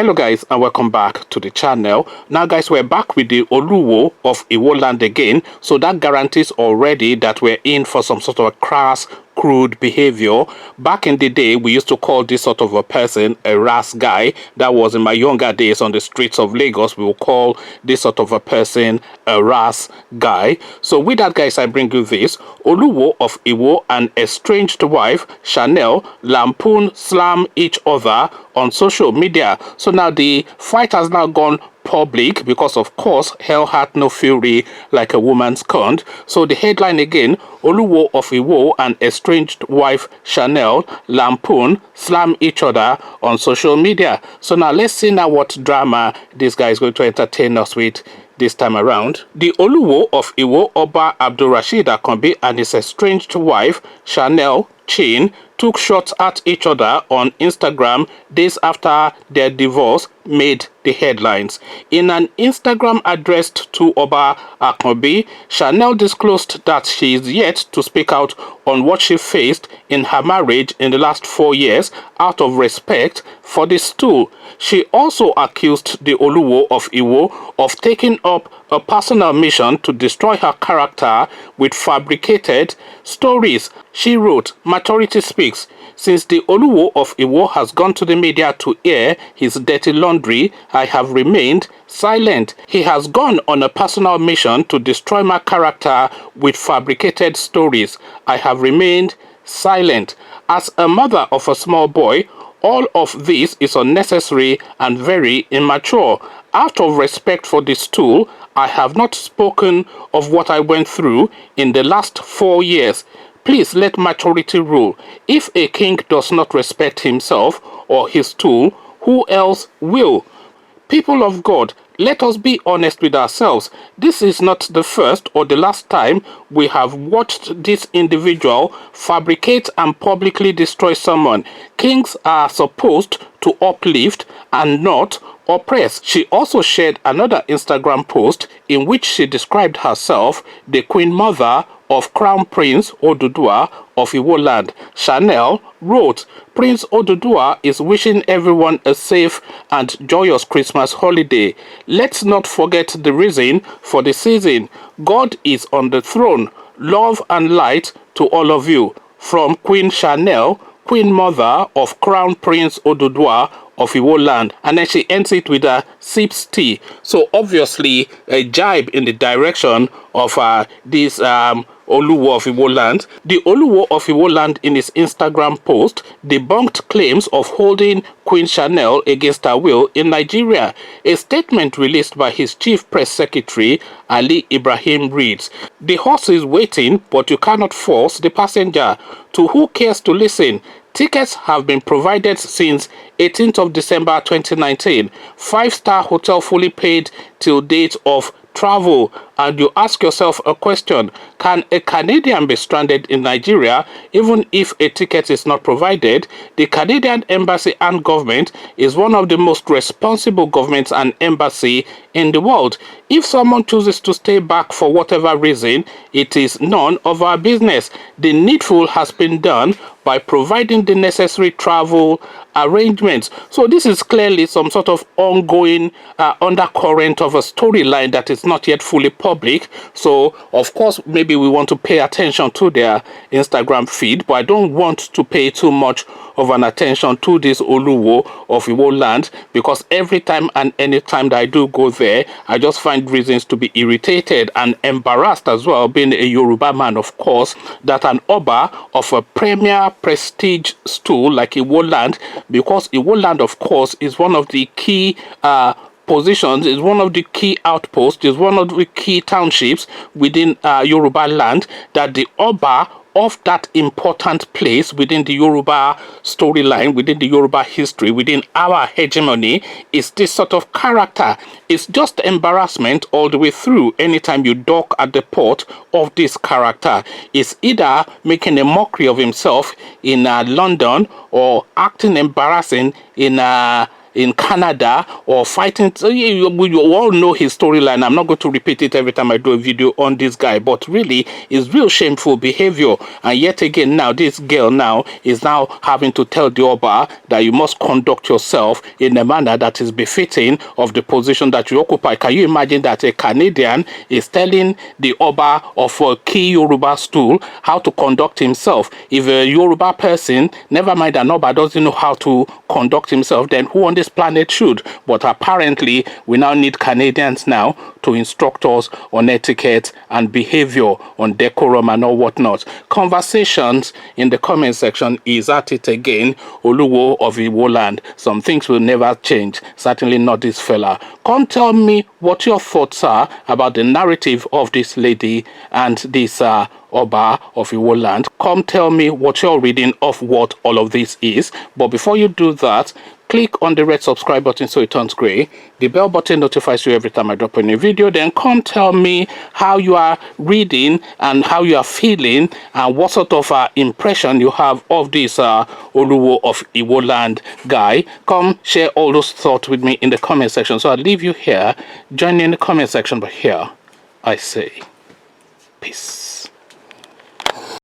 Hello guys, and welcome back to the channel. Now guys, we're back with the Oluwo of Iwo land again. So that guarantees already that we're in for some sort of a crass, crude behavior. Back in the day, we used to call this sort of a person a ras guy. That was in my younger days on the streets of Lagos. We will call this sort of a person a ras guy. So with that guys, I bring you this. Oluwo of Iwo and estranged wife Chanel lampoon slam each other on social media. So now the fight has now gone public because of course hell had no fury like a woman's scorned. So the headline again, Oluwo of Iwo and estranged wife Chanel lampoon slam each other on social media. So now let's see now what drama this guy is going to entertain us with this time around. The Oluwo of Iwo, Oba Abdulrasheed Akanbi, and his estranged wife Chanel Chin took shots at each other on Instagram days after their divorce made the headlines. In an Instagram addressed to Oba Akanbi, Chanel disclosed that she is yet to speak out on what she faced in her marriage in the last 4 years out of respect for the stool. She also accused the Oluwo of Iwo of taking up a personal mission to destroy her character with fabricated stories. She wrote, "Maturity speaks. Since the Oluwo of Iwo has gone to the media to air his dirty laundry, I have remained silent. He has gone on a personal mission to destroy my character with fabricated stories. I have remained silent. As a mother of a small boy, all of this is unnecessary and very immature. Out of respect for this stool, I have not spoken of what I went through in the last 4 years. Please let maturity rule. If a king does not respect himself or his tool, who else will? People of God, let us be honest with ourselves. This is not the first or the last time we have watched this individual fabricate and publicly destroy someone. Kings are supposed to uplift and not oppress." She also shared another Instagram post in which she described herself the Queen Mother of Crown Prince Oduduwa of Iwo land. Chanel wrote, "Prince Oduduwa is wishing everyone a safe and joyous Christmas holiday. Let's not forget the reason for the season. God is on the throne. Love and light to all of you. From Queen Chanel, Queen Mother of Crown Prince Oduduwa of Iwo land." And then she ends it with a sips tea. So obviously a jibe in the direction of this Oluwo of Iwo land. The Oluwo of Iwo land in his Instagram post debunked claims of holding Queen Chanel against her will in Nigeria. A statement released by his chief press secretary Ali Ibrahim reads, "The horse is waiting, but you cannot force the passenger. To who cares to listen? Tickets have been provided since 18th of December 2019. 5-star hotel fully paid till date of travel." And you ask yourself a question, can a Canadian be stranded in Nigeria even if a ticket is not provided? The Canadian Embassy and government is one of the most responsible governments and embassy in the world. If someone chooses to stay back for whatever reason, it is none of our business. The needful has been done by providing the necessary travel arrangements. So this is clearly some sort of ongoing undercurrent of a storyline that is not yet fully public. So of course maybe we want to pay attention to their Instagram feed, but I don't want to pay too much of an attention to this Oluwo of Iwo land, because every time and any time that I do go there, I just find reasons to be irritated and embarrassed as well, being a Yoruba man, of course, that an Oba of a premier prestige stool like Iwo land, because Iwo land, of course, is one of the key positions, is one of the key outposts, is one of the key townships within Yoruba land, that the Oba of that important place within the Yoruba storyline, within the Yoruba history, within our hegemony, is this sort of character. It's just embarrassment all the way through anytime you dock at the port of this character. It's either making a mockery of himself in London or acting embarrassing in in Canada or fighting. So you all know his storyline. I'm not going to repeat it every time I do a video on this guy, but really it's real shameful behavior. And yet again, now this girl now is now having to tell the Oba that you must conduct yourself in a manner that is befitting of the position that you occupy. Can you imagine that a Canadian is telling the Oba of a key Yoruba stool how to conduct himself? If a Yoruba person, never mind an Oba, doesn't know how to conduct himself, then who on this planet should? But apparently we now need Canadians now to instruct us on etiquette and behavior, on decorum and all whatnot. Conversations in the comment section is at it again. Oluwo of Iwo land. Some things will never change, certainly not this fella. Come tell me what your thoughts are about the narrative of this lady and this Oba of Iwo land. Come tell me what you're reading of what all of this is. But before you do that, click on the red subscribe button so it turns gray. The bell button notifies you every time I drop a new video. Then come tell me how you are reading and how you are feeling and what sort of impression you have of this Oluwo of Iwo land guy. Come share all those thoughts with me in the comment section. So I'll leave you here. Join me in the comment section. But here I say,